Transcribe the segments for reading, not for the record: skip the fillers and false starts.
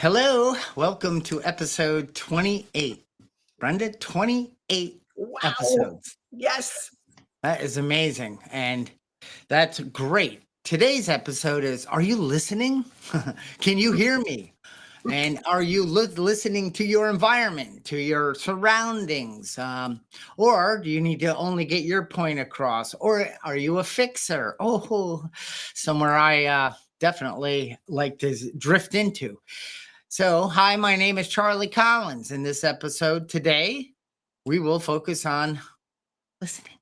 Hello, welcome to episode 28. Brenda, 28 Wow. episodes. Yes. That is amazing. And that's great. Today's episode is Are you listening? Can you hear me? And are you listening to your environment, to your surroundings? Or do you need to only get your point across? Or are you a fixer? Oh, somewhere I definitely like to drift into. So, hi, my name is Charlie Collins. In this episode today, we will focus on listening.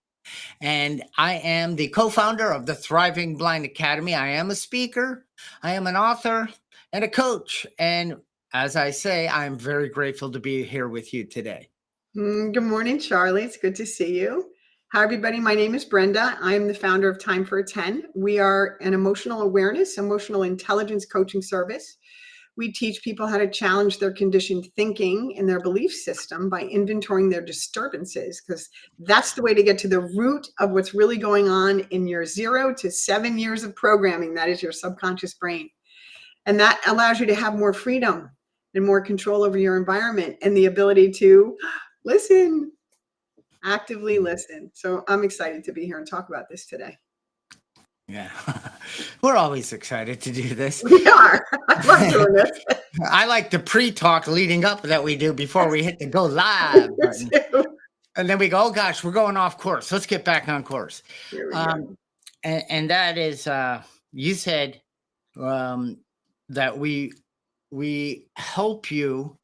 And I am the co founder of the Thriving Blind Academy. I am a speaker, I am an author, and a coach. And as I say, I'm very grateful to be here with you today. Good morning, Charlie. It's good to see you. Hi, everybody. My name is Brenda. I'm the founder of Time for a 10. We are an emotional awareness, emotional intelligence coaching service. We teach people how to challenge their conditioned thinking and their belief system by inventorying their disturbances, because that's the way to get to the root of what's really going on in your 0 to 7 years of programming. That is your subconscious brain. And that allows you to have more freedom and more control over your environment and the ability to listen, actively listen. So I'm excited to be here and talk about this today. Yeah, we're always excited to do this. We are. I love doing this. I like the pre-talk leading up that we do before we hit the go live button. And then we go, oh gosh, we're going off course. Let's get back on course. Here we go. And that is, you said that we help you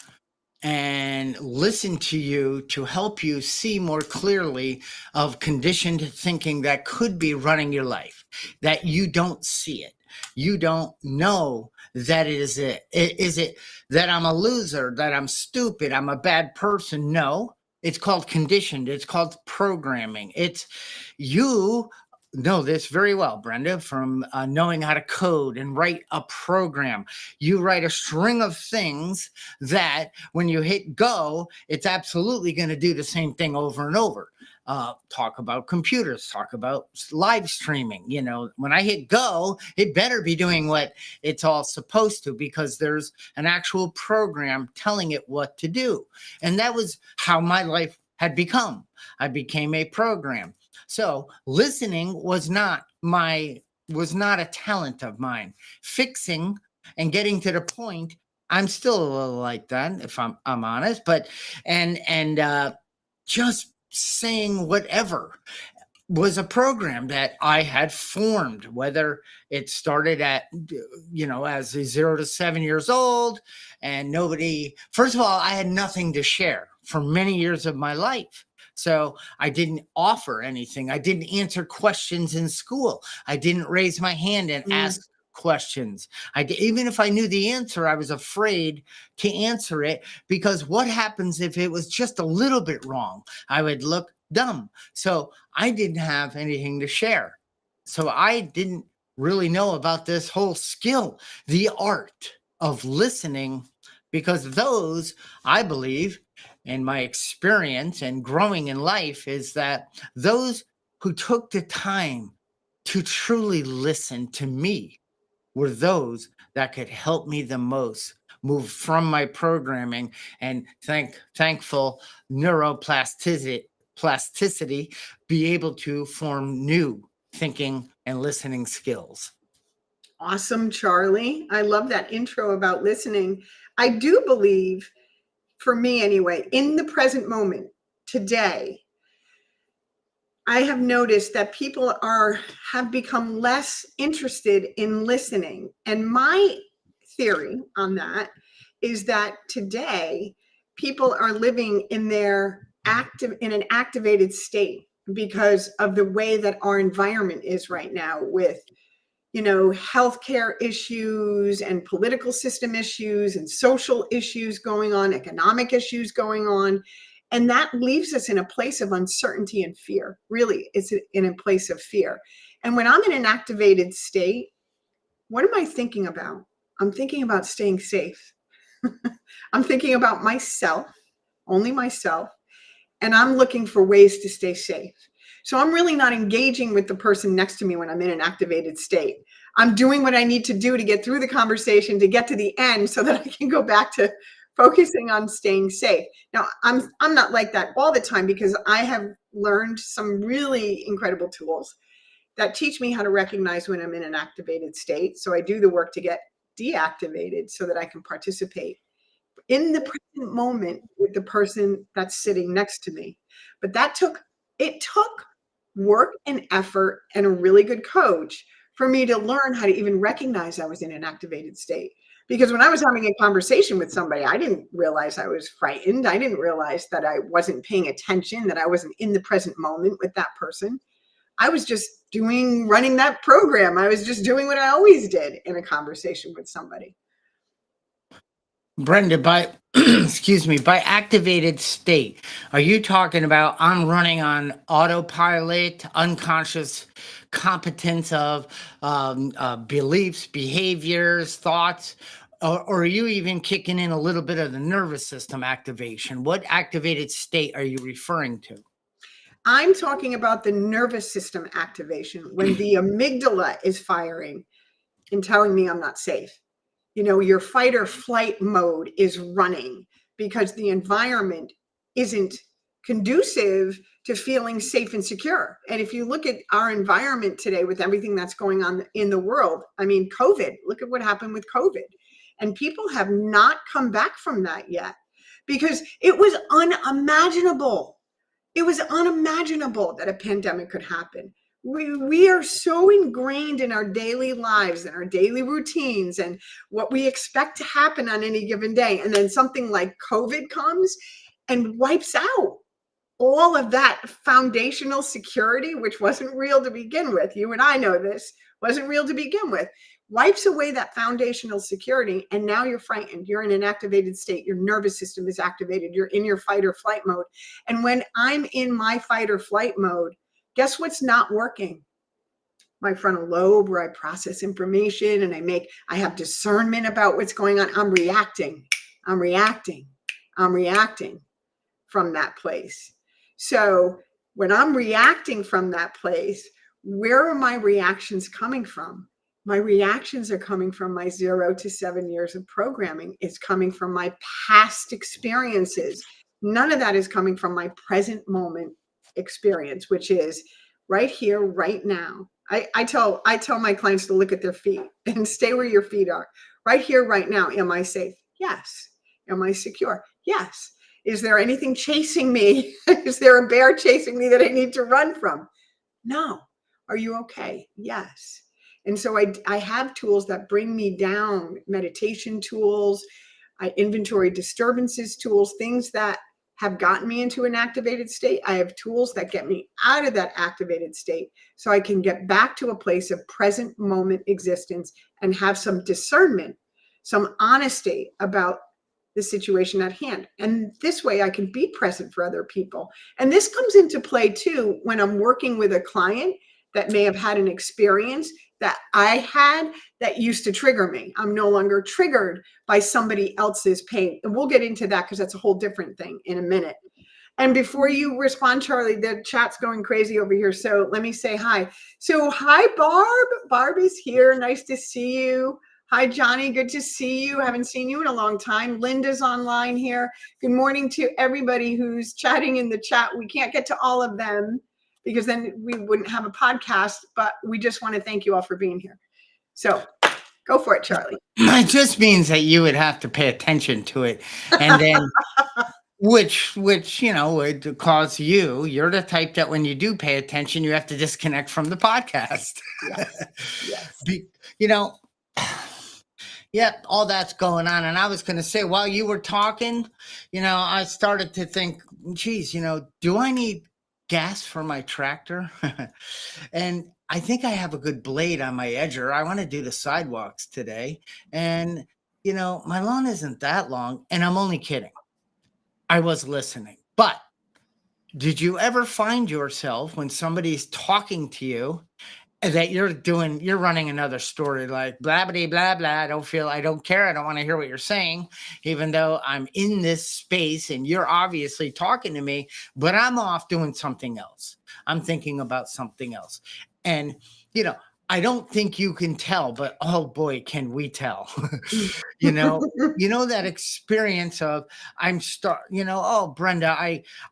and listen to you to help you see more clearly of conditioned thinking that could be running your life, that you don't see it. You don't know that it is it. Is it that I'm a loser, that I'm stupid, I'm a bad person? No, it's called conditioned. It's called programming. It's you know this very well, Brenda, from knowing how to code and write a program. You write a string of things that when you hit go, it's absolutely going to do the same thing over and over. Talk about computers, talk about live streaming. You know, when I hit go, it better be doing what it's all supposed to, because there's an actual program telling it what to do. And that was how my life had become. I became a program. So listening was not a talent of mine. Fixing and getting to the point, I'm still a little like that, if I'm honest, but and just saying whatever was a program that I had formed, whether it started at, as a 0 to 7 years old, and nobody, first of all, I had nothing to share for many years of my life. So I didn't offer anything. I didn't answer questions in school. I didn't raise my hand and ask questions. Even if I knew the answer, I was afraid to answer it, because what happens if it was just a little bit wrong? I would look dumb. So I didn't have anything to share. So I didn't really know about this whole skill, the art of listening, because those, I believe, in my experience and growing in life, is that those who took the time to truly listen to me were those that could help me the most move from my programming and thankful neuroplasticity be able to form new thinking and listening skills. Awesome, Charlie. I love that intro about listening. I do believe, for me anyway, in the present moment, today, I have noticed that people have become less interested in listening. And my theory on that is that today people are living in an activated state because of the way that our environment is right now, with healthcare issues and political system issues and social issues going on, economic issues going on. And that leaves us in a place of uncertainty and fear. Really, it's in a place of fear. And when I'm in an activated state, what am I thinking about? I'm thinking about staying safe. I'm thinking about myself, only myself, and I'm looking for ways to stay safe. So I'm really not engaging with the person next to me when I'm in an activated state. I'm doing what I need to do to get through the conversation, to get to the end so that I can go back to focusing on staying safe. Now, I'm not like that all the time, because I have learned some really incredible tools that teach me how to recognize when I'm in an activated state. So I do the work to get deactivated so that I can participate in the present moment with the person that's sitting next to me. But it took work and effort and a really good coach for me to learn how to even recognize I was in an activated state. Because when I was having a conversation with somebody, I didn't realize I was frightened. I didn't realize that I wasn't paying attention, that I wasn't in the present moment with that person. I was just running that program. I was just doing what I always did in a conversation with somebody. Brenda, by excuse me, by activated state, are you talking about I'm running on autopilot, unconscious competence of beliefs, behaviors, thoughts, or are you even kicking in a little bit of the nervous system activation? What activated state are you referring to? I'm talking about the nervous system activation when the amygdala is firing and telling me I'm not safe. Your fight or flight mode is running because the environment isn't conducive to feeling safe and secure. And if you look at our environment today with everything that's going on in the world, I mean, COVID, look at what happened with COVID. And people have not come back from that yet because it was unimaginable. It was unimaginable that a pandemic could happen. We are so ingrained in our daily lives and our daily routines and what we expect to happen on any given day. And then something like COVID comes and wipes out all of that foundational security, which wasn't real to begin with. You and I know this wasn't real to begin with. Wipes away that foundational security, and now you're frightened. You're in an activated state. Your nervous system is activated. You're in your fight or flight mode. And when I'm in my fight or flight mode, guess what's not working? My frontal lobe, where I process information and I have discernment about what's going on. I'm reacting from that place. So when I'm reacting from that place, where are my reactions coming from? My reactions are coming from my 0 to 7 years of programming. It's coming from my past experiences. None of that is coming from my present moment experience, which is right here, right now. I tell my clients to look at their feet and stay where your feet are. Right here, right now. Am I safe? Yes. Am I secure? Yes. Is there anything chasing me? Is there a bear chasing me that I need to run from? No. Are you okay? Yes. And so I have tools that bring me down, meditation tools, inventory disturbances tools, things that have gotten me into an activated state. I have tools that get me out of that activated state so I can get back to a place of present moment existence and have some discernment, some honesty about the situation at hand. And this way I can be present for other people. And this comes into play too when I'm working with a client that may have had an experience that I had that used to trigger me. I'm no longer triggered by somebody else's pain. And we'll get into that because that's a whole different thing in a minute. And before you respond, Charlie, the chat's going crazy over here. So let me say hi. So hi, Barb. Barb is here. Nice to see you. Hi, Johnny. Good to see you. Haven't seen you in a long time. Linda's online here. Good morning to everybody who's chatting in the chat. We can't get to all of them because then we wouldn't have a podcast, but we just want to thank you all for being here. So go for it, Charlie. It just means that you would have to pay attention to it. And then which would cause you're the type that when you do pay attention, you have to disconnect from the podcast. Yes. Yeah, all that's going on. And I was going to say, while you were talking, I started to think, geez, do I need gas for my tractor? And I think I have a good blade on my edger. I want to do the sidewalks today. And, my lawn isn't that long, and I'm only kidding. I was listening. But did you ever find yourself when somebody's talking to you that you're running another story like blah, blah, blah, blah. I don't care. I don't want to hear what you're saying, even though I'm in this space and you're obviously talking to me, but I'm off doing something else. I'm thinking about something else. And, I don't think you can tell, but oh boy, can we tell. you know, that experience of oh Brenda,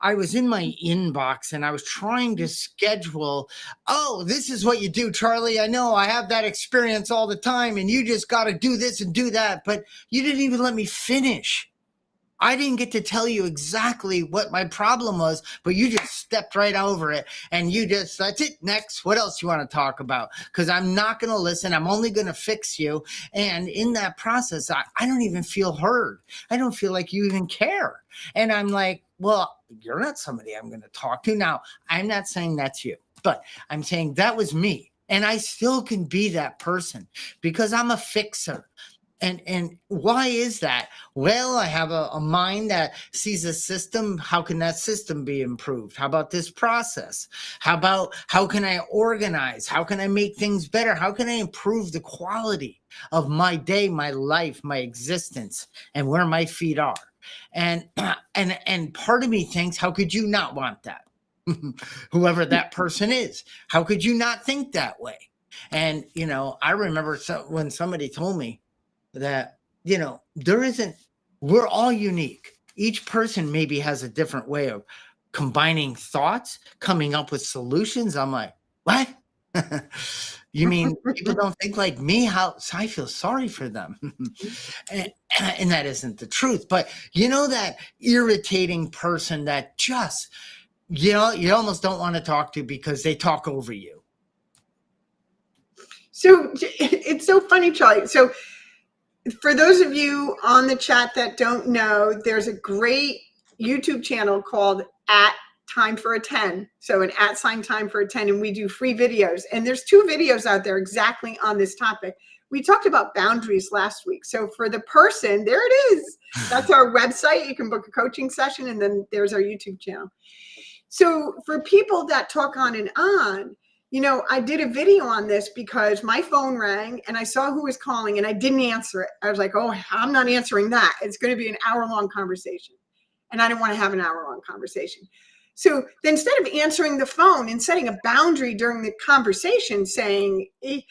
I was in my inbox and I was trying to schedule, oh, this is what you do, Charlie. I know I have that experience all the time, and you just got to do this and do that, but you didn't even let me finish. I didn't get to tell you exactly what my problem was, but you just stepped right over it, and that's it. Next, what else you want to talk about? Because I'm not going to listen. I'm only going to fix you. And in that process, I don't even feel heard. I don't feel like you even care. And I'm like, well, you're not somebody I'm going to talk to. Now, I'm not saying that's you, but I'm saying that was me. And I still can be that person because I'm a fixer. And why is that? Well, I have a mind that sees a system. How can that system be improved? How about this process? How can I organize? How can I make things better? How can I improve the quality of my day, my life, my existence, and where my feet are? And and part of me thinks, how could you not want that? Whoever that person is, how could you not think that way? And I remember when somebody told me that there isn't, we're all unique. Each person maybe has a different way of combining thoughts, coming up with solutions. I'm like, what? You mean people don't think like me? How? So I feel sorry for them. and that isn't the truth, but that irritating person that just you almost don't want to talk to because they talk over you. So it's so funny, Charlie. So for those of you on the chat that don't know, there's a great YouTube channel called @time4a10. So an @ time for a 10, and we do free videos. And there's 2 videos out there exactly on this topic. We talked about boundaries last week. So for the person, there it is. That's our website. You can book a coaching session, and then there's our YouTube channel. So for people that talk on and on, I did a video on this because my phone rang and I saw who was calling and I didn't answer it. I was like, oh, I'm not answering that. It's going to be an hour-long conversation. And I didn't want to have an hour-long conversation. So instead of answering the phone and setting a boundary during the conversation saying, I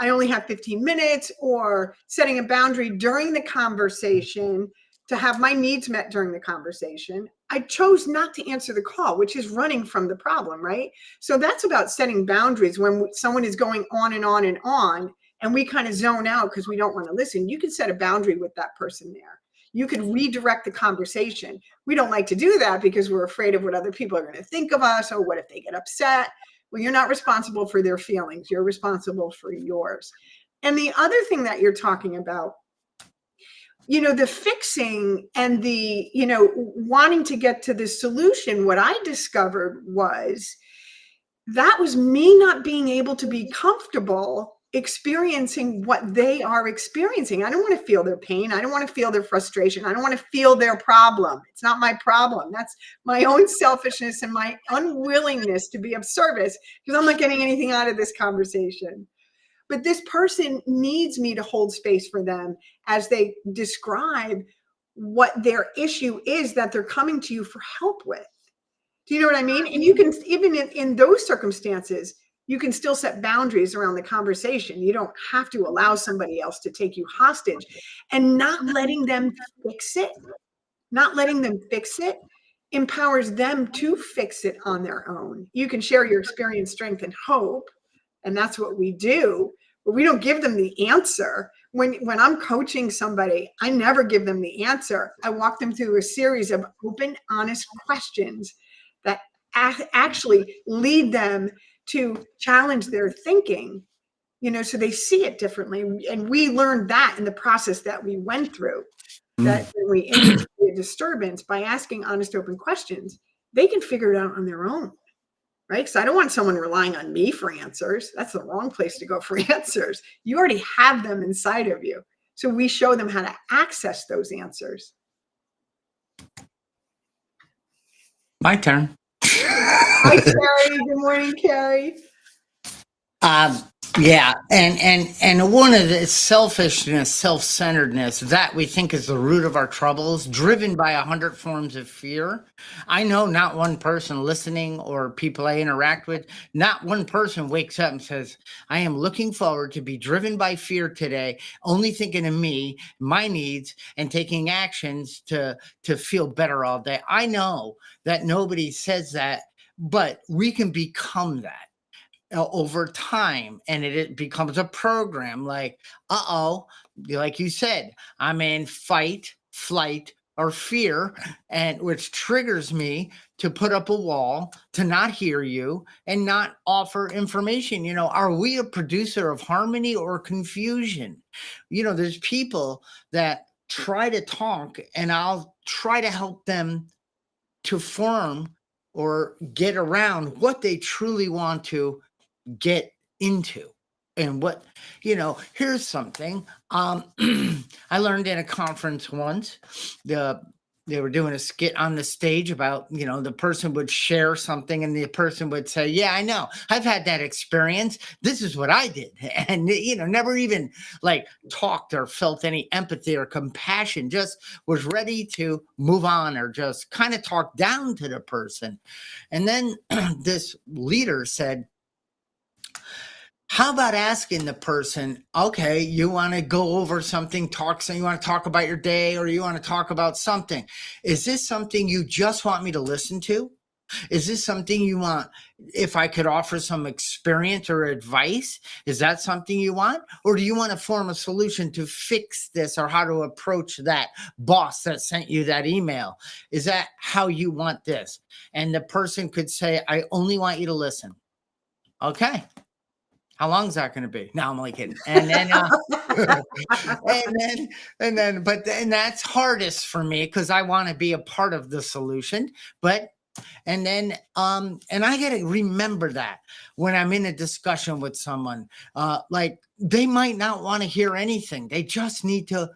only have 15 minutes, or setting a boundary during the conversation to have my needs met during the conversation, I chose not to answer the call, which is running from the problem, right? So that's about setting boundaries. When someone is going on and on and on, and we kind of zone out because we don't want to listen, you can set a boundary with that person there. You could redirect the conversation. We don't like to do that because we're afraid of what other people are going to think of us, or what if they get upset. Well, you're not responsible for their feelings. You're responsible for yours. And the other thing that you're talking about, the fixing and the, wanting to get to the solution, what I discovered was that was me not being able to be comfortable experiencing what they are experiencing. I don't want to feel their pain. I don't want to feel their frustration. I don't want to feel their problem. It's not my problem. That's my own selfishness and my unwillingness to be of service, because I'm not getting anything out of this conversation. But this person needs me to hold space for them as they describe what their issue is that they're coming to you for help with. Do you know what I mean? And you can, even in those circumstances, you can still set boundaries around the conversation. You don't have to allow somebody else to take you hostage, and not letting them fix it. Not letting them fix it empowers them to fix it on their own. You can share your experience, strength, and hope, and that's what we do, but we don't give them the answer. When I'm coaching somebody, I never give them the answer. I walk them through a series of open, honest questions that actually lead them to challenge their thinking, so they see it differently. And we learned that in the process that we went through, that when we introduce a disturbance by asking honest, open questions, they can figure it out on their own. Right? Because I don't want someone relying on me for answers. That's the wrong place to go for answers. You already have them inside of you. So we show them how to access those answers. My turn. Hi, Carrie. Good morning, Carrie. Yeah, and one of the selfishness, self-centeredness that we think is the root of our troubles, driven by 100 forms of fear. I know not one person listening or people I interact with, not one person wakes up and says, "I am looking forward to be driven by fear today, only thinking of me, my needs, and taking actions to feel better all day." I know that nobody says that, but we can become that over time, and it becomes a program like, uh-oh, like you said, I'm in fight, flight, or fear, and which triggers me to put up a wall, to not hear you and not offer information. Are we a producer of harmony or confusion? There's people that try to talk, and I'll try to help them to form or get around what they truly want to get into. And here's something. I learned in a conference once, the they were doing a skit on the stage about, the person would share something and the person would say, "Yeah, I know, I've had that experience, this is what I did." And never even like talked or felt any empathy or compassion, just was ready to move on or just kind of talk down to the person. And then this leader said, "How about asking the person, okay, you want to go over something, you want to talk about your day, or you want to talk about something. Is this something you just want me to listen to? Is this something you want, if I could offer some experience or advice? Is that something you want? Or do you want to form a solution to fix this, or how to approach that boss that sent you that email? Is that how you want this?" And the person could say, "I only want you to listen." Okay. How long is that gonna be? No, I'm only kidding. And then, but then that's hardest for me because I wanna be a part of the solution, but and I gotta remember that when I'm in a discussion with someone, like, they might not wanna hear anything. They just need to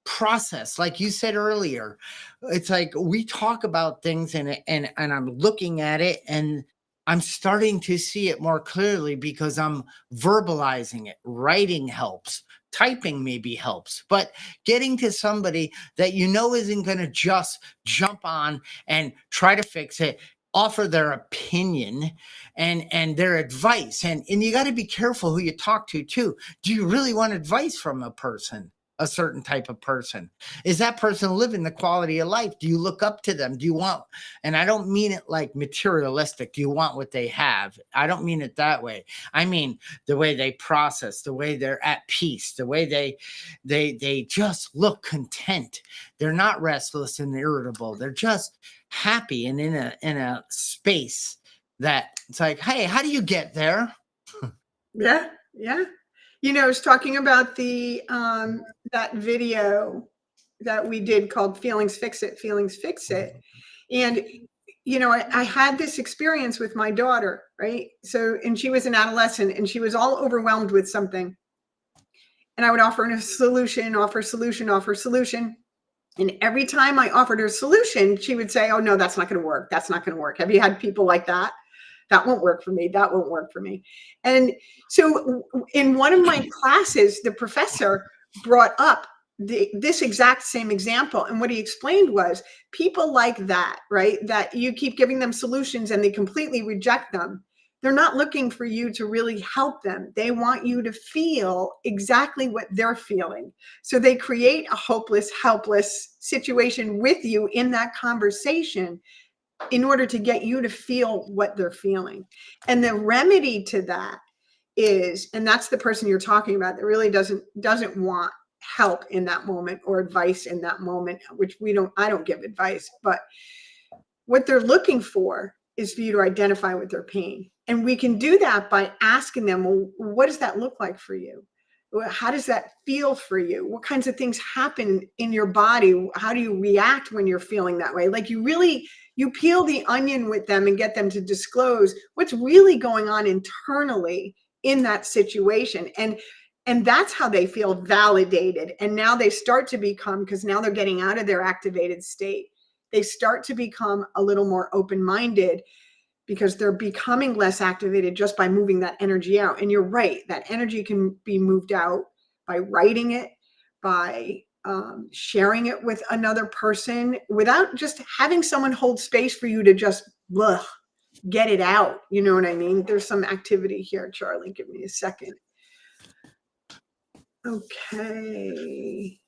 process, like you said earlier. It's like we talk about things, and I'm looking at it, and I'm starting to see it more clearly because I'm verbalizing it. Writing helps. Typing maybe helps, but getting to somebody that isn't going to just jump on and try to fix it, offer their opinion and their advice. And you got to be careful who you talk to too. Do you really want advice from a person? A certain type of person? Is that person living the quality of life? Do you look up to them? Do you want, and I don't mean it like materialistic, do you want what they have? I don't mean it that way. I mean the way they process, the way they're at peace, the way they just look content. They're not restless and irritable. They're just happy and in a space that it's like, hey, how do you get there? Yeah, yeah. I was talking about the that video that we did called "Feelings Fix It, Feelings Fix It," and I had this experience with my daughter, right? So, and she was an adolescent, and she was all overwhelmed with something, and I would offer her a solution, offer solution, offer solution. And every time I offered her a solution, she would say, "Oh, no, that's not going to work. That's not going to work." Have you had people like that? That won't work for me. That won't work for me. And so in one of my classes, the professor brought up this exact same example. And what he explained was people like that, right? That you keep giving them solutions and they completely reject them. They're not looking for you to really help them. They want you to feel exactly what they're feeling. So they create a hopeless, helpless situation with you in that conversation in order to get you to feel what they're feeling. And the remedy to that is, and that's the person you're talking about that really doesn't want help in that moment or advice in that moment, which I don't give advice, but what they're looking for is for you to identify with their pain. And we can do that by asking them, well, what does that look like for you? How does that feel for you? What kinds of things happen in your body? How do you react when you're feeling that way? Like you peel the onion with them and get them to disclose what's really going on internally in that situation. And that's how they feel validated. And now they start to become, because now they're getting out of their activated state, they start to become a little more open-minded because they're becoming less activated just by moving that energy out. And you're right, that energy can be moved out by writing it, by sharing it with another person, without just having someone hold space for you to just get it out. You know what I mean? There's some activity here, Charlie. Give me a second. Okay.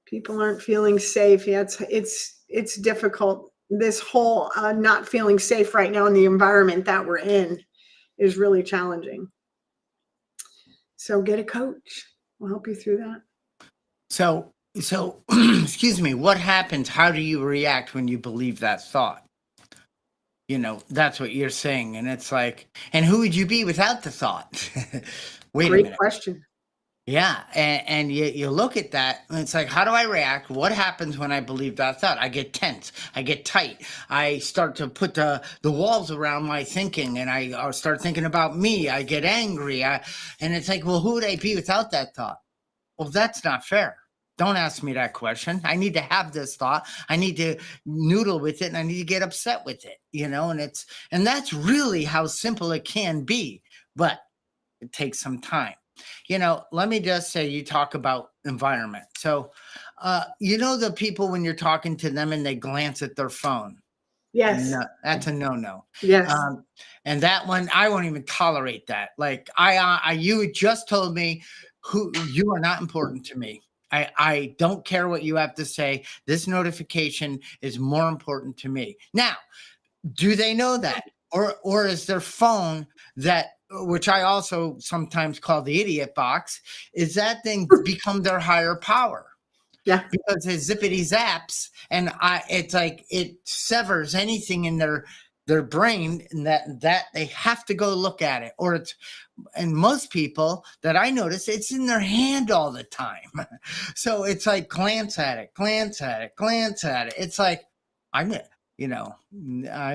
People aren't feeling safe. Yeah, it's difficult. This whole not feeling safe right now in the environment that we're in is really challenging. So get a coach. We'll help you through that. So, excuse me, what happens? How do you react when you believe that thought? That's what you're saying. And it's like, and who would you be without the thought? Wait a Great minute. question. Yeah. And you look at that and it's like, how do I react? What happens when I believe that thought? I get tense. I get tight. I start to put the walls around my thinking, and I start thinking about me. I get angry. And it's like, well, who would I be without that thought? Well, that's not fair. Don't ask me that question. I need to have this thought. I need to noodle with it, and I need to get upset with it, and that's really how simple it can be, but it takes some time. Let me just say, you talk about environment. So, the people when you're talking to them and they glance at their phone. Yes. No, that's a no-no. Yes. And that one, I won't even tolerate that. Like you just told me you are not important to me. I don't care what you have to say. This notification is more important to me. Now, do they know that? Or is their phone that, which I also sometimes call the idiot box, is that thing become their higher power? Yeah. Because it zippity zaps, and it's like it severs anything in their brain, and that they have to go look at it. Or and most people that I notice, it's in their hand all the time. So it's like, glance at it, glance at it, glance at it. It's like, I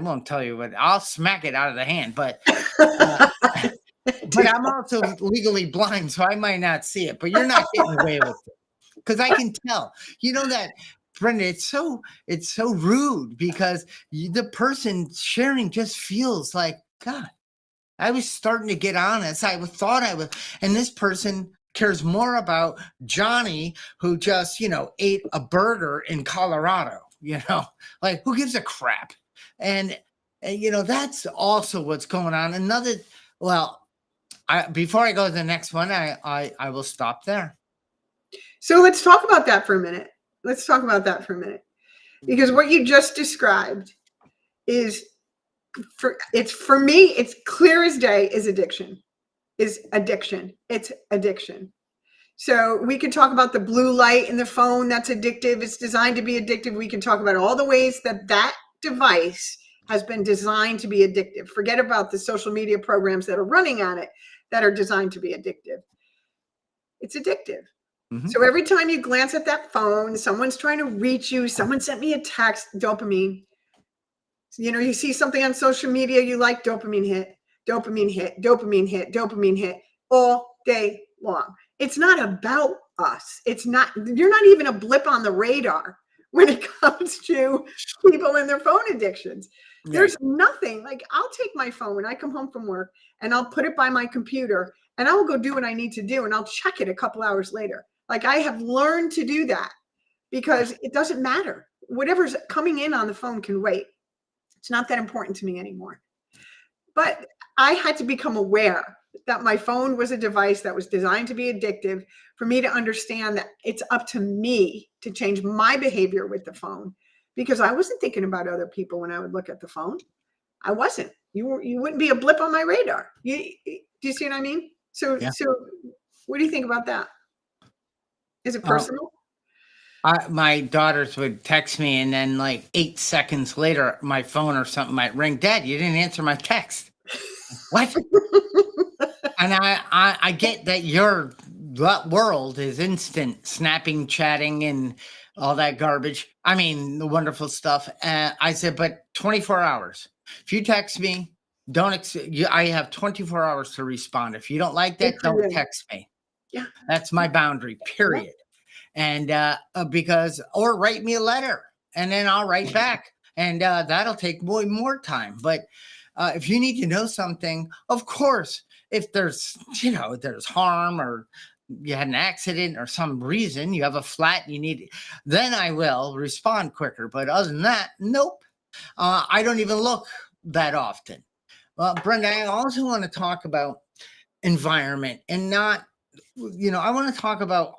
won't tell you what, I'll smack it out of the hand, but but I'm also legally blind, so I might not see it, but you're not getting away with it. Because I can tell, that, Brenda, it's so rude, because the person sharing just feels like, God, I was starting to get honest. I thought I was, and this person cares more about Johnny, who just, ate a burger in Colorado, like, who gives a crap? And that's also what's going on. Before I go to the next one, I will stop there. So let's talk about that for a minute. Because what you just described is, for me, it's clear as day, is addiction. It's addiction. So we can talk about the blue light in the phone. That's addictive. It's designed to be addictive. We can talk about all the ways that device has been designed to be addictive. Forget about the social media programs that are running on it that are designed to be addictive. It's addictive. Mm-hmm. So every time you glance at that phone, someone's trying to reach you, someone sent me a text, dopamine. You see something on social media you like, dopamine hit, dopamine hit, dopamine hit, dopamine hit, all day long. It's not about us. You're not even a blip on the radar when it comes to people and their phone addictions. Yeah. There's nothing, like, I'll take my phone when I come home from work and I'll put it by my computer and I will go do what I need to do, and I'll check it a couple hours later. Like, I have learned to do that because it doesn't matter. Whatever's coming in on the phone can wait. It's not that important to me anymore. But I had to become aware that my phone was a device that was designed to be addictive, for me to understand that it's up to me to change my behavior with the phone, because I wasn't thinking about other people when I would look at the phone. I wasn't. You wouldn't be a blip on my radar. Do you see what I mean? So what do you think about that? Is it personal? My daughters would text me, and then like 8 seconds later, my phone or something might ring. Dad, you didn't answer my text. What? And I get that your world is instant snapping, chatting, and all that garbage. I mean, the wonderful stuff. I said, but 24 hours. If you text me, I have 24 hours to respond. If you don't like that, don't text me. Yeah, that's my boundary, period. Yeah. And or write me a letter, and then I'll write back. and that'll take more time. But if you need to know something, of course, if there's there's harm, or you had an accident or some reason you have a flat you need, then I will respond quicker. But other than that, nope. I don't even look that often. Brenda, I also want to talk about environment, and not, I want to talk about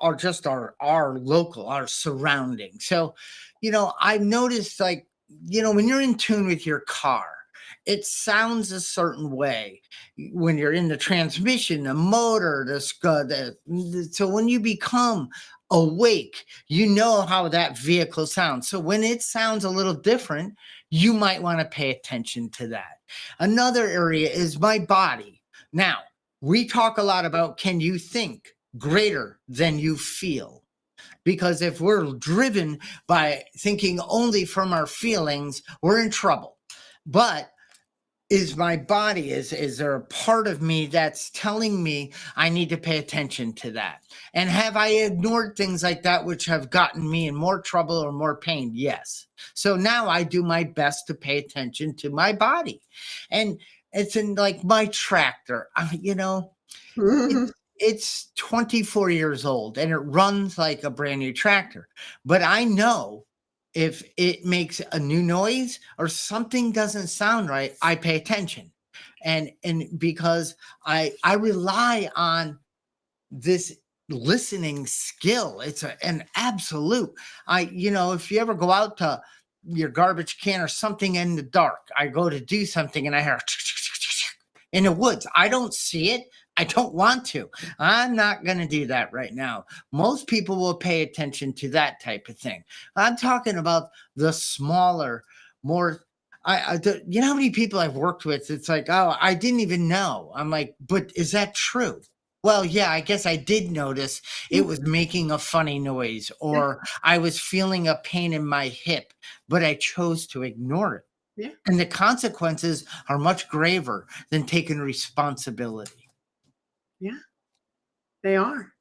our local, our surrounding. So, I've noticed, like, when you're in tune with your car, it sounds a certain way when you're in the transmission, the motor, so when you become awake, you know how that vehicle sounds. So when it sounds a little different, you might want to pay attention to that. Another area is my body. Now, we talk a lot about, can you think greater than you feel? Because if we're driven by thinking only from our feelings, we're in trouble. But is my body, is there a part of me that's telling me I need to pay attention to that? And have I ignored things like that which have gotten me in more trouble or more pain? Yes. So now I do my best to pay attention to my body. And it's in, like, my tractor, Mhm. it's 24 years old and it runs like a brand new tractor. But I know if it makes a new noise or something doesn't sound right, I pay attention. And because I rely on this listening skill. It's an absolute. If you ever go out to your garbage can or something in the dark, I go to do something and I hear in the woods. I don't see it. I don't want to. I'm not going to do that right now. Most people will pay attention to that type of thing. I'm talking about the smaller, more. You know how many people I've worked with? It's like, oh, I didn't even know. I'm like, but is that true? Well, yeah, I guess I did notice it was making a funny noise, Yeah. or I was feeling a pain in my hip, but I chose to ignore it. Yeah. And the consequences are much graver than taking responsibility. Yeah. They are.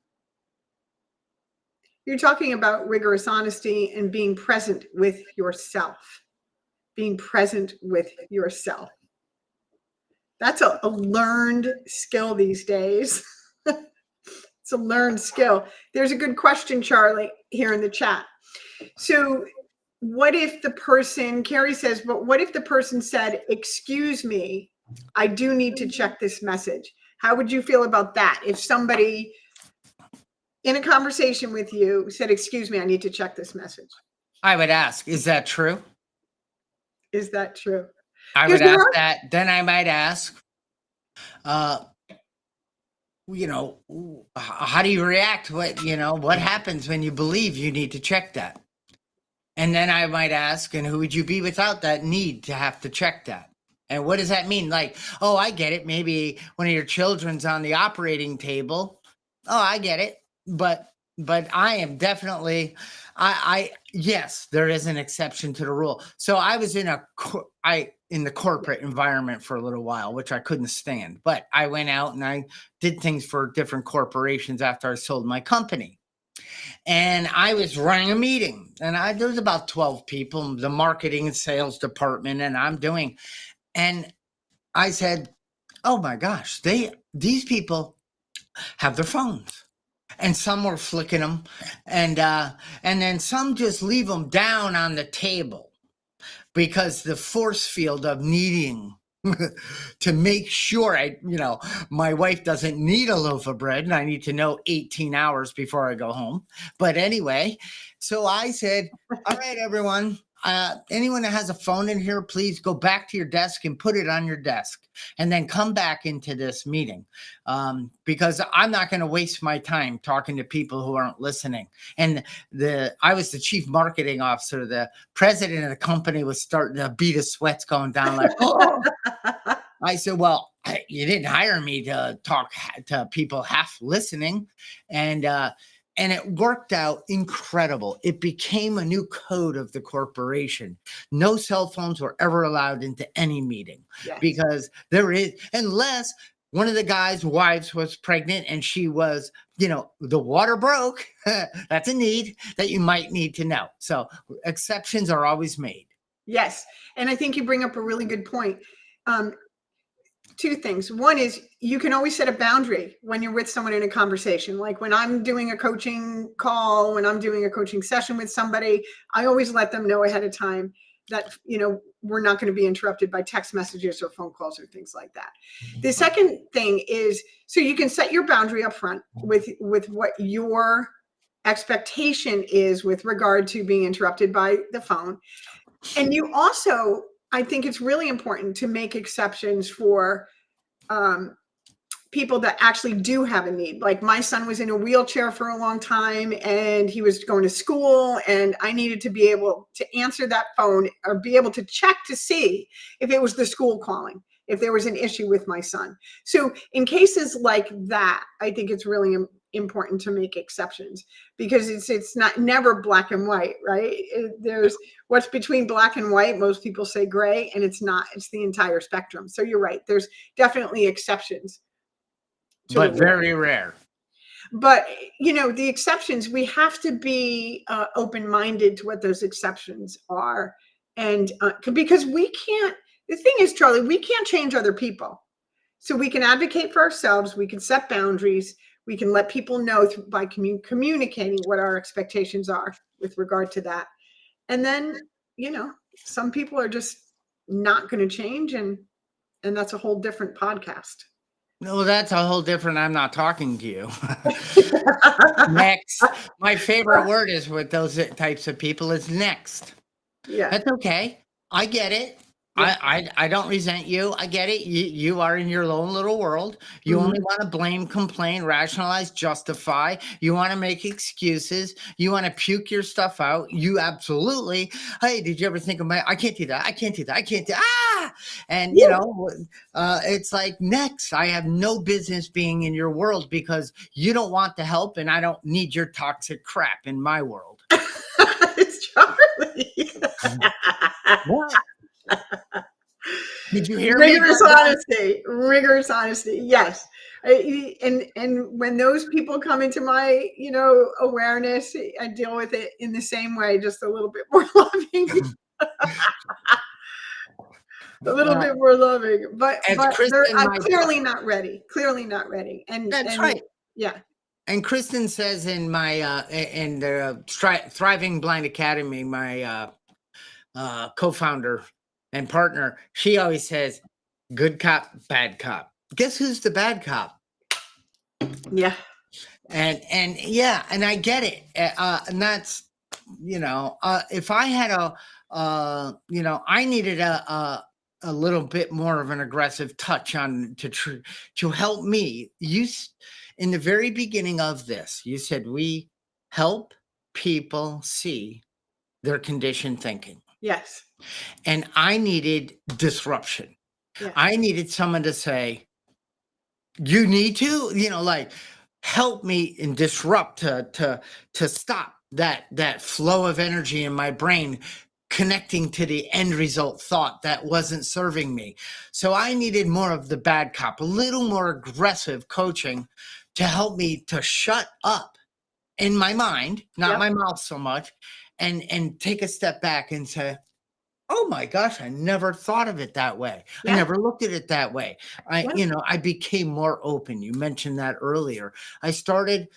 You're talking about rigorous honesty and being present with yourself. Being present with yourself. That's a learned skill these days. It's a learned skill. There's a good question, Charlie, here in the chat. So, what if the person, Carrie says, but what if the person said, excuse me, I do need to check this message? How would you feel about that? If somebody in a conversation with you said, excuse me, I need to check this message. I would ask, is that true? Is that true? I Because would ask that. Then I might ask, how do you react? What happens when you believe you need to check that? And then I might ask, and who would you be without that need to have to check that? And what does that mean? Like, oh, I get it. Maybe one of your children's on the operating table. Oh, I get it. But I am definitely, yes, there is an exception to the rule. So I was in the corporate environment for a little while, which I couldn't stand. But I went out and I did things for different corporations after I sold my company. And I was running a meeting, and there was about 12 people, the marketing and sales department, and and I said, oh my gosh, these people have their phones. And some were flicking them, and then some just leave them down on the table, because the force field of needing to make sure my wife doesn't need a loaf of bread, and I need to know 18 hours before I go home. But anyway, so I said, all right, everyone, anyone that has a phone in here, please go back to your desk and put it on your desk, and then come back into this meeting, because I'm not going to waste my time talking to people who aren't listening. And I was the chief marketing officer. The president of the company was starting to beat his sweats going down, like, oh. I said, well, you didn't hire me to talk to people half listening. And it worked out incredible. It became a new code of the corporation. No cell phones were ever allowed into any meeting. Yes. Because unless one of the guys' wives was pregnant and she was, the water broke. That's a need that you might need to know. So exceptions are always made. Yes. And I think you bring up a really good point. Um, Two things. One is you can always set a boundary when you're with someone in a conversation. Like when I'm doing a coaching call, when I'm doing a coaching session with somebody, I always let them know ahead of time that, we're not going to be interrupted by text messages or phone calls or things like that. The second thing is, so you can set your boundary up front with what your expectation is with regard to being interrupted by the phone. And you also, I think it's really important to make exceptions for people that actually do have a need. Like my son was in a wheelchair for a long time and he was going to school, and I needed to be able to answer that phone or be able to check to see if it was the school calling, if there was an issue with my son. So in cases like that, I think it's really important to make exceptions, because it's not never black and white, right? There's what's between black and white. Most people say gray, and it's not. It's the entire spectrum. So you're right. There's definitely exceptions, but very rare. But the exceptions, we have to be open-minded to what those exceptions are, and because we can't. The thing is, Charlie, we can't change other people. So we can advocate for ourselves. We can set boundaries. We can let people know by communicating what our expectations are with regard to that. And then, some people are just not going to change, and that's a whole different podcast. No, that's a whole different. I'm not talking to you. Next. My favorite word is with those types of people is next. Yeah. That's okay. I get it. Yeah. I don't resent you. I get it. You are in your own little world. You only want to blame, complain, rationalize, justify. You want to make excuses. You want to puke your stuff out. You absolutely. Hey, did you ever think of I can't do that. I can't do that. I can't do And it's like, next. I have no business being in your world because you don't want the help, and I don't need your toxic crap in my world. It's Charlie. What? Did you hear rigorous honesty? Rigorous honesty. Yes. And when those people come into my awareness, I deal with it in the same way, just a little bit more loving. A little bit more loving, but I'm clearly not ready. Clearly not ready. And that's right. Yeah. And Kristen says in my in the Thriving Blind Academy, my co-founder and partner, she always says, good cop, bad cop. Guess who's the bad cop? Yeah. And yeah, and I get it. And that's, if I had I needed a little bit more of an aggressive touch on to help me. In the very beginning of this, you said we help people see their conditioned thinking. Yes. And I needed disruption. Yeah. I needed someone to say, you need to, help me and disrupt to stop that flow of energy in my brain connecting to the end result thought that wasn't serving me. So I needed more of the bad cop, a little more aggressive coaching to help me to shut up in my mind, not my mouth so much, and take a step back and say, oh my gosh, I never thought of it that way. Yeah. I never looked at it that way. I became more open. You mentioned that earlier. I started,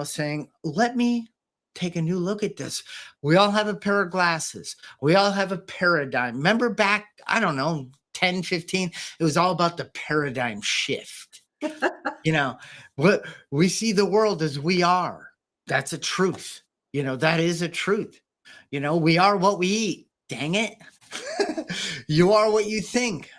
saying, let me take a new look at this. We all have a pair of glasses. We all have a paradigm. Remember back, I don't know, 10, 15, it was all about the paradigm shift. We see the world as we are. That's a truth. That is a truth. We are what we eat. Dang it. You are what you think.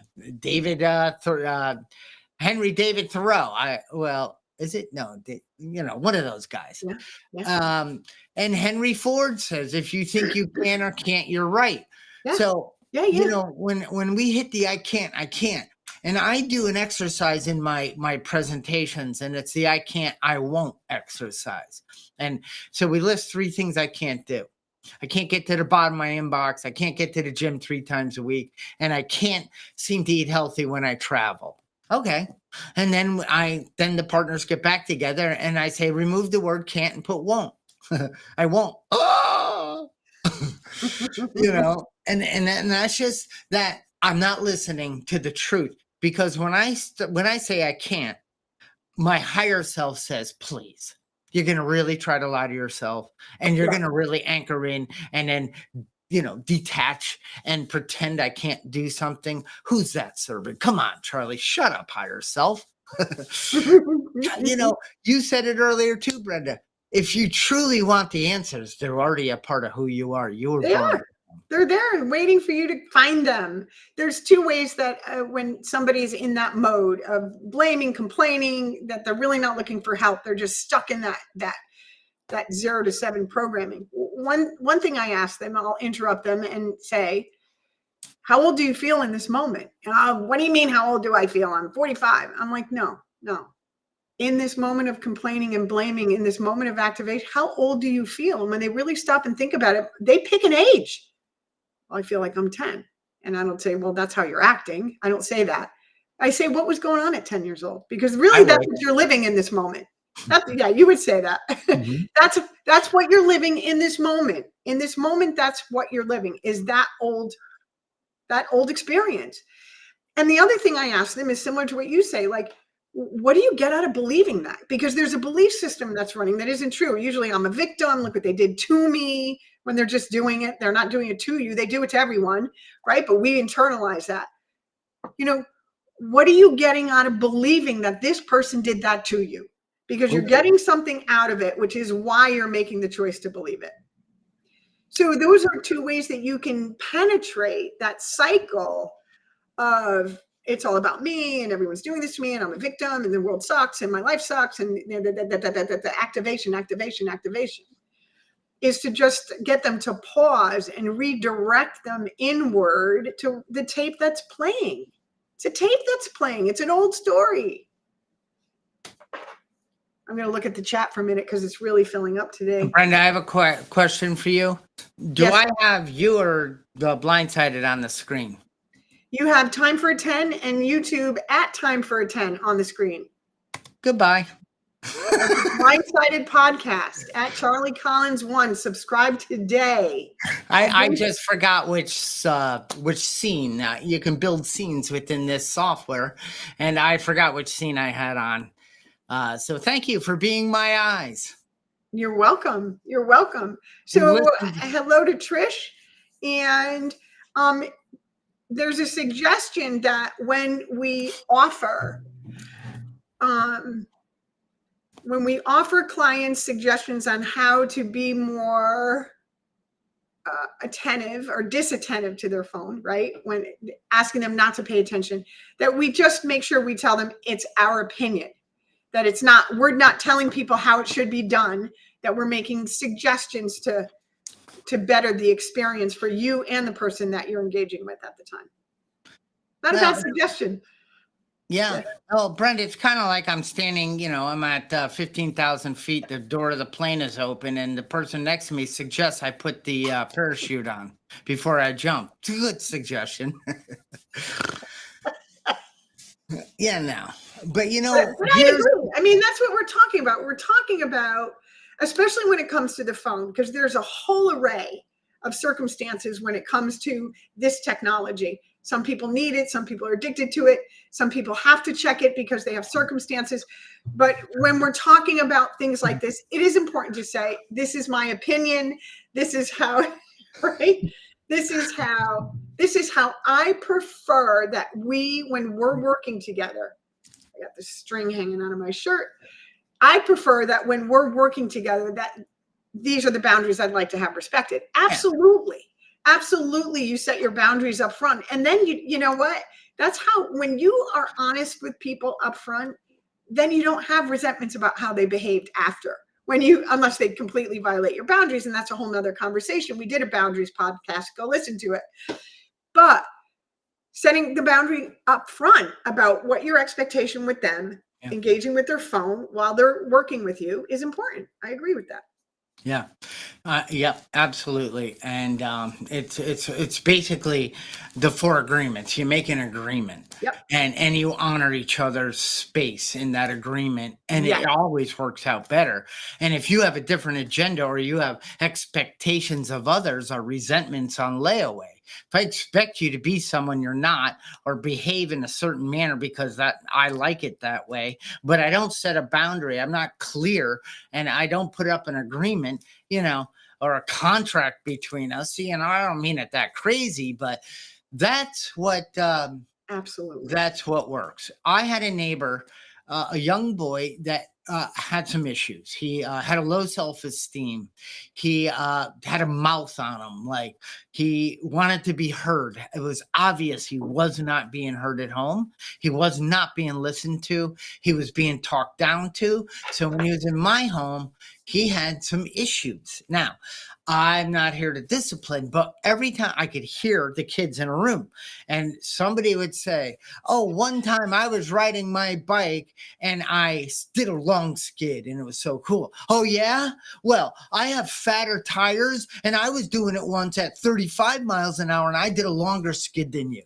Henry David Thoreau. Is it? No, one of those guys. Yeah. Yeah. And Henry Ford says, if you think you can or can't, you're right. Yeah. So, when we hit the I can't. And I do an exercise in my presentations, and it's the I can't, I won't exercise. And so we list 3 things I can't do. I can't get to the bottom of my inbox. I can't get to the gym 3 times a week. And I can't seem to eat healthy when I travel. Okay. And then the partners get back together and I say, remove the word can't and put won't. I won't. Oh! And that's just that I'm not listening to the truth, because when I say I can't, my higher self says, please, you're going to really try to lie to yourself, and you're Yeah. going to really anchor in and then, detach and pretend I can't do something. Who's that servant? Come on, Charlie, shut up, higher self. You said it earlier too, Brenda. If you truly want the answers, they're already a part of who you are. You were They born. are. They're there waiting for you to find them. There's two ways that when somebody's in that mode of blaming, complaining, that they're really not looking for help. They're just stuck in that 0 to 7 programming. One thing I ask them, I'll interrupt them and say, how old do you feel in this moment? What do you mean, how old do I feel? I'm 45. I'm like, no. In this moment of complaining and blaming, in this moment of activation, how old do you feel? And when they really stop and think about it, they pick an age. Well, I feel like I'm 10. And I don't say, well, that's how you're acting. I don't say that. I say, what was going on at 10 years old? Because really, that's what you're living in this moment. Yeah, you would say that. Mm-hmm. That's what you're living in this moment. In this moment, that's what you're living, is that old experience. And the other thing I ask them is similar to what you say, like, what do you get out of believing that? Because there's a belief system that's running that isn't true. Usually I'm a victim. Look what they did to me. When they're just doing it, they're not doing it to you. They do it to everyone, right? But we internalize that. What are you getting out of believing that this person did that to you? Because you're getting something out of it, which is why you're making the choice to believe it. So those are two ways that you can penetrate that cycle of it's all about me and everyone's doing this to me and I'm a victim and the world sucks and my life sucks, and the activation is to just get them to pause and redirect them inward to the tape that's playing. It's a tape that's playing. It's an old story. I'm going to look at the chat for a minute because it's really filling up today. Brenda, I have a question for you. Do I have you or the Blindsided on the screen? You have Time for a 10 and YouTube at Time for a 10 on the screen. Goodbye. Blindsided podcast at Charlie Collins 1. Subscribe today. I just forgot which scene. You can build scenes within this software, and I forgot which scene I had on. So thank you for being my eyes. You're welcome. You're welcome. So hello to Trish. And there's a suggestion that when we offer clients suggestions on how to be more attentive or disattentive to their phone, right? When asking them not to pay attention, that we just make sure we tell them it's our opinion, that we're not telling people how it should be done, that we're making suggestions to better the experience for you and the person that you're engaging with at the time. Not a bad suggestion. Yeah. Oh, Brenda, it's kind of like I'm standing, I'm at 15,000 feet. The door of the plane is open, and the person next to me suggests I put the parachute on before I jump. It's a good suggestion. Yeah, now. But, but I agree. I mean, that's what we're talking about. We're talking about, especially when it comes to the phone, because there's a whole array of circumstances when it comes to this technology. Some people need it. Some people are addicted to it. Some people have to check it because they have circumstances. But when we're talking about things like this, it is important to say, this is my opinion. This is how, right? This is how I prefer that when we're working together, I got this string hanging out of my shirt. I prefer that when we're working together, that these are the boundaries I'd like to have respected. Absolutely. Absolutely. You set your boundaries up front. And then you know what? That's how, when you are honest with people up front, then you don't have resentments about how they behaved after. Unless they completely violate your boundaries. And that's a whole nother conversation. We did a boundaries podcast. Go listen to it. But setting the boundary up front about what your expectation with them, engaging with their phone while they're working with you, is important. I agree with that. Yeah. Yeah, absolutely. And it's basically the four agreements. You make an agreement, Yep. and you honor each other's space in that agreement, and Yes. it always works out better. And if you have a different agenda, or you have expectations of others, or resentments on layaway, if I expect you to be someone you're not, or behave in a certain manner because that I like it that way, but I don't set a boundary, I'm not clear, and I don't put up an agreement, you know, or a contract between us. I don't mean it that crazy, but that's what Absolutely. that's what works. I had a neighbor, a young boy that had some issues. He had a low self esteem. He had a mouth on him, like he wanted to be heard. It was obvious he was not being heard at home. He was not being listened to. He was being talked down to. So when he was in my home, he had some issues. Now, I'm not here to discipline, but every time I could hear the kids in a room, and somebody would say, "Oh, one time I was riding my bike and I did a long skid and it was so cool." "Oh, yeah? Well, I have fatter tires and I was doing it once at 35 miles an hour and I did a longer skid than you."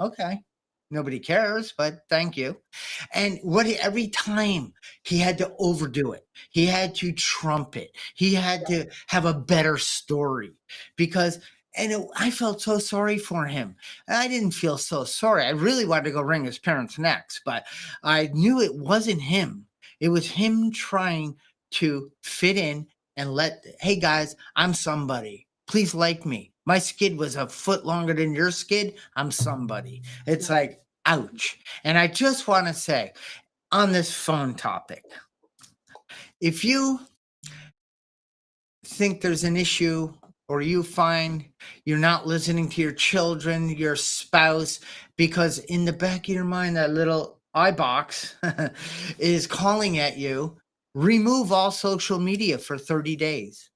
Okay. Nobody cares, but thank you. And every time he had to overdo it, he had to trump it, he had to have a better story because, I felt so sorry for him. I didn't feel so sorry. I really wanted to go wring his parents' necks, but I knew it wasn't him. It was him trying to fit in and hey guys, I'm somebody. Please like me. My skid was a foot longer than your skid. I'm somebody. It's like, ouch. And I just want to say on this phone topic, if you think there's an issue, or you find you're not listening to your children, your spouse, because in the back of your mind, that little eye box is calling at you, remove all social media for 30 days.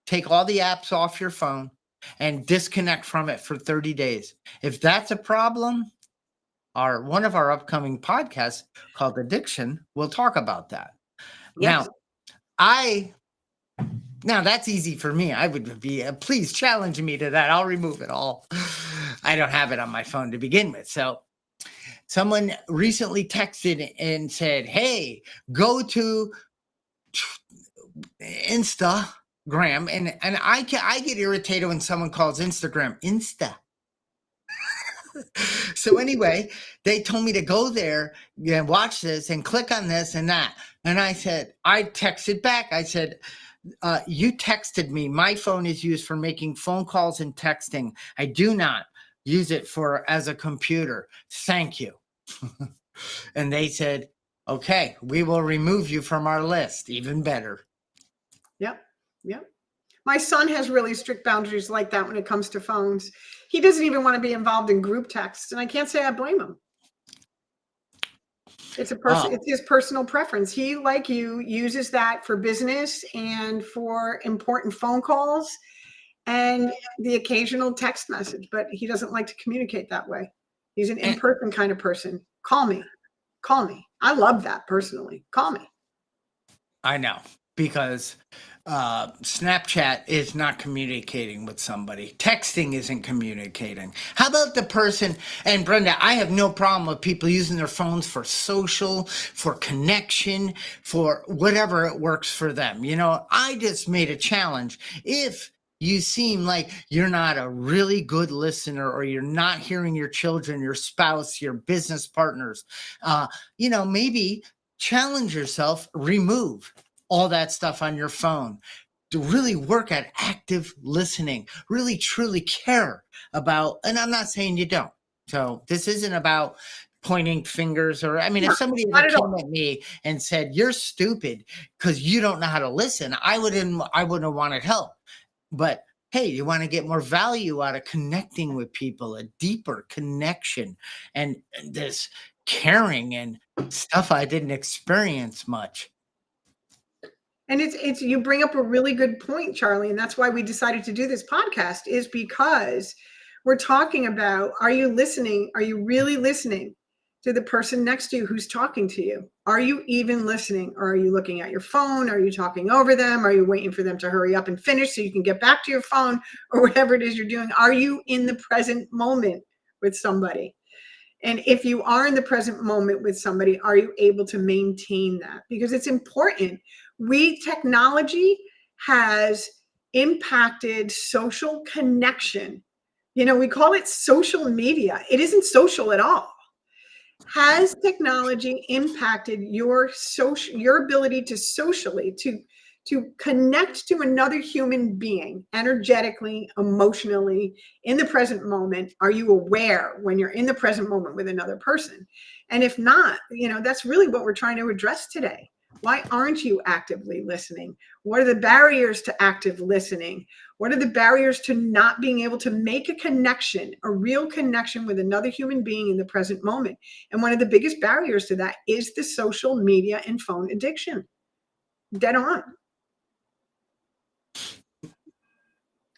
Take all the apps off your phone and disconnect from it for 30 days. If that's a problem, one of our upcoming podcasts called Addiction will talk about that. Yes. I now that's easy for me. I would be please challenge me to that. I'll remove it all. I don't have it on my phone to begin with. So someone recently texted and said, "Hey, go to Instagram," and I get irritated when someone calls Instagram Insta. So anyway, they told me to go there and watch this and click on this and that. And I texted back. I said, "You texted me. My phone is used for making phone calls and texting. I do not use it as a computer. Thank you." And they said, "Okay, we will remove you from our list." Even better. Yep. Yep. My son has really strict boundaries like that when it comes to phones. He doesn't even want to be involved in group texts, and I can't say I blame him. It's his personal preference. He, like you, uses that for business and for important phone calls and the occasional text message, but he doesn't like to communicate that way. He's an in-person kind of person. Call me. Call me. I love that personally. Call me. I know, because Snapchat is not communicating with somebody. Texting isn't communicating. How about the person? And Brenda, I have no problem with people using their phones for social, for connection, for whatever it works for them. I just made a challenge. If you seem like you're not a really good listener, or you're not hearing your children, your spouse, your business partners, maybe challenge yourself, remove all that stuff on your phone, to really work at active listening, really truly care about, and I'm not saying you don't. So this isn't about pointing fingers, or, if somebody ever came at me and said, "You're stupid because you don't know how to listen," I wouldn't have wanted help. But hey, you want to get more value out of connecting with people, a deeper connection, and this caring and stuff I didn't experience much. And it's you bring up a really good point, Charlie, and that's why we decided to do this podcast, is because we're talking about, are you listening? Are you really listening to the person next to you who's talking to you? Are you even listening? Or are you looking at your phone? Are you talking over them? Are you waiting for them to hurry up and finish so you can get back to your phone or whatever it is you're doing? Are you in the present moment with somebody? And if you are in the present moment with somebody, are you able to maintain that? Because it's important. Technology has impacted social connection. We call it social media. It isn't social at all. Has technology impacted your ability to socially to connect to another human being energetically, emotionally, in the present moment? Are you aware when you're in the present moment with another person? And if not, that's really what we're trying to address today. Why aren't you actively listening? What are the barriers to active listening? What are the barriers to not being able to make a connection, a real connection with another human being in the present moment? And one of the biggest barriers to that is the social media and phone addiction. Dead on.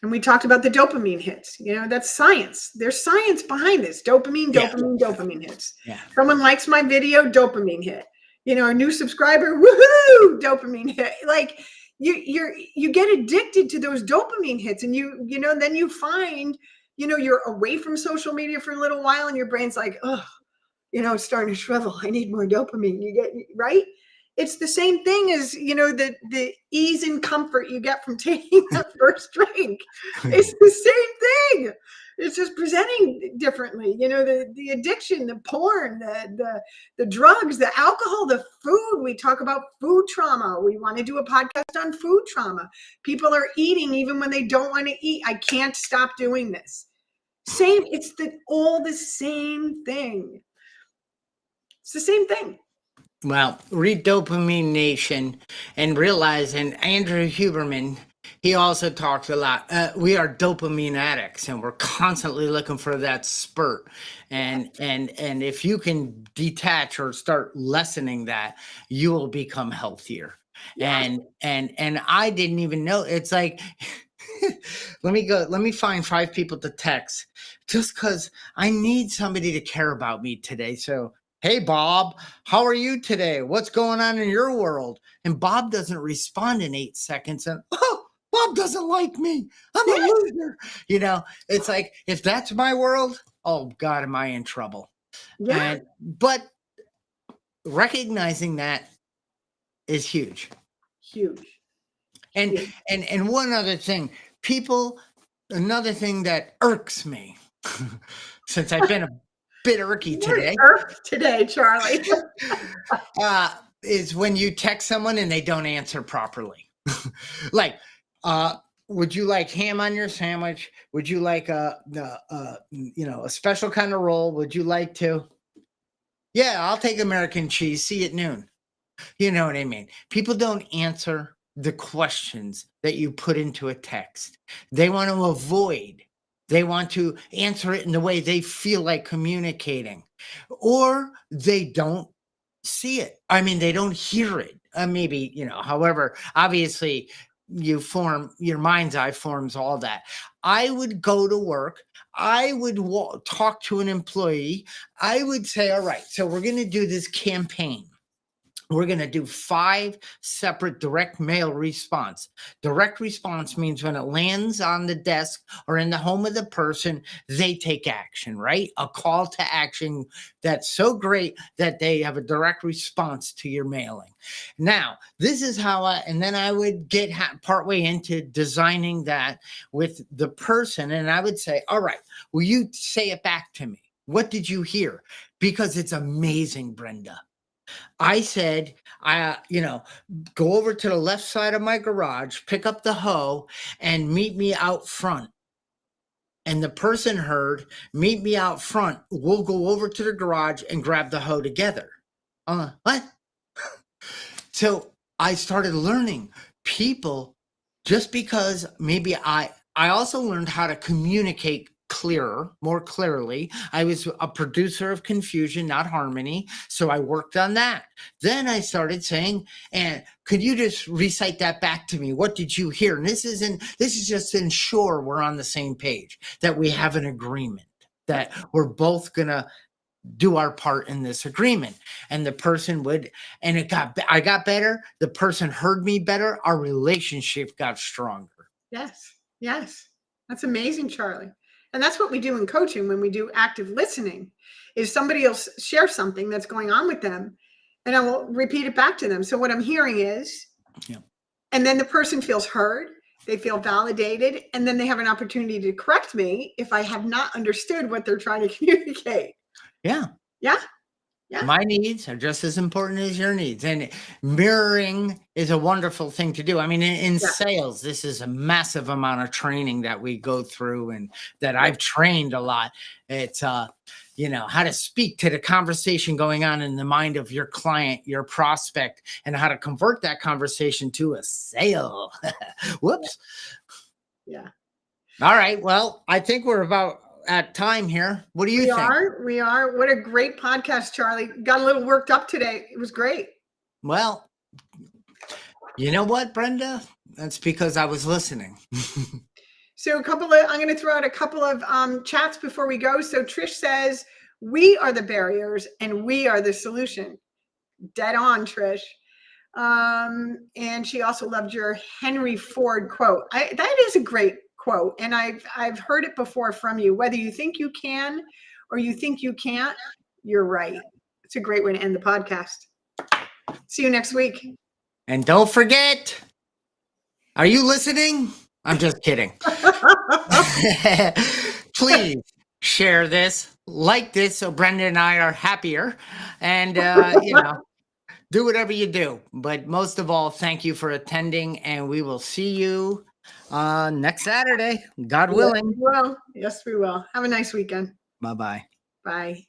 And we talked about the dopamine hits. That's science. There's science behind this. Dopamine hits. Yeah. Someone likes my video, dopamine hit. A new subscriber, woohoo, dopamine hit. Like you get addicted to those dopamine hits, and then you find, you're away from social media for a little while, and your brain's like, oh, it's starting to shrivel. I need more dopamine. You get right. It's the same thing as, the ease and comfort you get from taking that first drink. It's the same thing. It's just presenting differently. The addiction, the porn, the drugs, the alcohol, the food. We talk about food trauma. We want to do a podcast on food trauma. People are eating even when they don't want to eat. I can't stop doing this. It's all the same thing. It's the same thing. Well, read Dopamine Nation and realize, and Andrew Huberman, he also talks a lot. We are dopamine addicts, and we're constantly looking for that spurt. And if you can detach or start lessening that, you will become healthier. Yeah. And I didn't even know. It's like, let me find 5 people to text just because I need somebody to care about me today. So, hey, Bob, how are you today? What's going on in your world? And Bob doesn't respond in 8 seconds. And, oh, Bob doesn't like me. I'm a loser. It's like, if that's my world, oh, God, am I in trouble? Yeah. But recognizing that is huge. Huge. And one other thing, another thing that irks me, since I've been a bit irky today, Charlie, is when you text someone and they don't answer properly. Like, would you like ham on your sandwich? Would you like a special kind of roll? Would you like to? Yeah, I'll take American cheese. See you at noon. You know what I mean? People don't answer the questions that you put into a text. They want to avoid. They want to answer it in the way they feel like communicating, or they don't see it. I mean, they don't hear it. Maybe, however, obviously your mind's eye forms all that. I would go to work. I would talk to an employee. I would say, all right, so we're going to do this campaign. We're going to do 5 separate direct mail response. Direct response means when it lands on the desk or in the home of the person, they take action, right? A call to action that's so great that they have a direct response to your mailing. Now, this is how and then I would get partway into designing that with the person. And I would say, all right, will you say it back to me? What did you hear? Because it's amazing, Brenda. I said, go over to the left side of my garage, pick up the hoe, and meet me out front. And the person heard, meet me out front. We'll go over to the garage and grab the hoe together. What? So I started learning people, just because maybe I also learned how to communicate more clearly. I was a producer of confusion, not harmony. So I worked on that. Then I started saying, and could you just recite that back to me? What did you hear? And this is just to ensure we're on the same page, that we have an agreement, that we're both gonna do our part in this agreement. And the person would, and I got better. The person heard me better. Our relationship got stronger. Yes. Yes. That's amazing, Charlie. And that's what we do in coaching when we do active listening, is somebody else share something that's going on with them, and I will repeat it back to them. So what I'm hearing is, Yeah. And then the person feels heard, they feel validated, and then they have an opportunity to correct me if I have not understood what they're trying to communicate. Yeah. Yeah. Yeah. My needs are just as important as your needs. And mirroring is a wonderful thing to do. I mean, in Yeah. sales, this is a massive amount of training that we go through and that I've trained a lot. It's, how to speak to the conversation going on in the mind of your client, your prospect, and how to convert that conversation to a sale. Whoops. Yeah. All right. Well, I think we're about at time here. What do you think? We are. What a great podcast, Charlie. Got a little worked up today. It was great. Well, you know what, Brenda? That's because I was listening. So I'm going to throw out a couple of chats before we go. So Trish says, we are the barriers and we are the solution. Dead on, Trish. And she also loved your Henry Ford quote. That is a great quote. And I've heard it before from you. Whether you think you can or you think you can't, you're right. It's a great way to end the podcast. See you next week. And don't forget, are you listening? I'm just kidding. Please share this, like this, so Brenda and I are happier. And, do whatever you do. But most of all, thank you for attending. And we will see you next Saturday, God willing. Well, yes, we will. Have a nice weekend. Bye-bye. Bye.